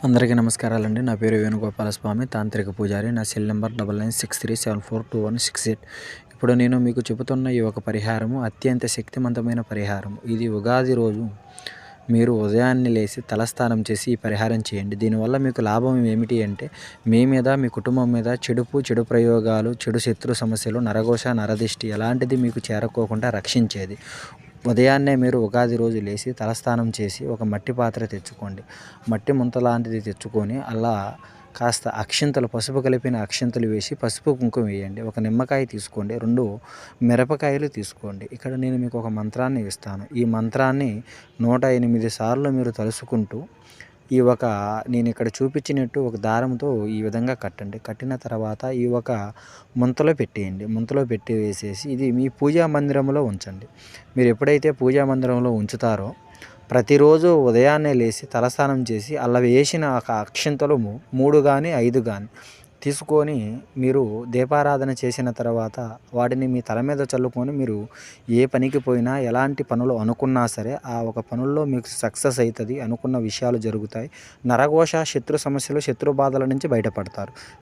అందరికీ నమస్కారాలండి. నా పేరు వేణుగోపాలస్వామి, తాంత్రిక పూజారి. నా సెల్ నెంబర్ 9963742168. ఇప్పుడు నేను మీకు చెబుతున్న ఈ ఒక పరిహారము అత్యంత శక్తివంతమైన పరిహారం. ఇది ఉగాది రోజు మీరు ఉదయాన్నే లేసి తలస్నానం చేసి ఈ పరిహారం చేయండి. దీనివల్ల మీకు లాభం ఏమిటి అంటే, మీ మీద, మీ కుటుంబం మీద చెడు ప్రయోగాలు, చెడు శత్రు సమస్యలు, నరఘోష, నరదిష్టి ఎలాంటిది మీకు చేరుకోకుండా రక్షించేది. ఉదయాన్నే మీరు ఉగాది రోజు లేచి తలస్నానం చేసి ఒక మట్టి పాత్ర తెచ్చుకోండి. మట్టి ముంత లాంటిది తెచ్చుకొని అలా కాస్త అక్షింతలు, పసుపు కలిపిన అక్షింతలు వేసి పసుపు కుంకుమ వేయండి. ఒక నిమ్మకాయ తీసుకోండి, 2 మిరపకాయలు తీసుకోండి. ఇక్కడ నేను మీకు ఒక మంత్రాన్ని ఇస్తాను. ఈ మంత్రాన్ని 108 సార్లు మీరు తలుసుకుంటూ నేను ఇక్కడ చూపించినట్టు ఒక దారంతో ఈ విధంగా కట్టండి. కట్టిన తర్వాత ఈ ఒక ముంతలో పెట్టేయండి. ముంతలో పెట్టి వేసేసి ఇది మీ పూజా మందిరంలో ఉంచండి. మీరు ఎప్పుడైతే పూజా మందిరంలో ఉంచుతారో ప్రతిరోజు ఉదయాన్నే లేచి తలస్నానం చేసి అలా వేసిన అక్షింతలు 3 కానీ 5 కానీ తీసుకొని మీరు దీపారాధన చేసిన తర్వాత వాటిని మీ తల మీద చల్లుకొని మీరు ఏ పనికి పోయినా, ఎలాంటి పనులు అనుకున్నా సరే ఆ ఒక పనుల్లో మీకు సక్సెస్ అవుతుంది. అనుకున్న విషయాలు జరుగుతాయి. నరఘోష, శత్రు సమస్యలు, శత్రు బాధల నుంచి బయటపడతారు.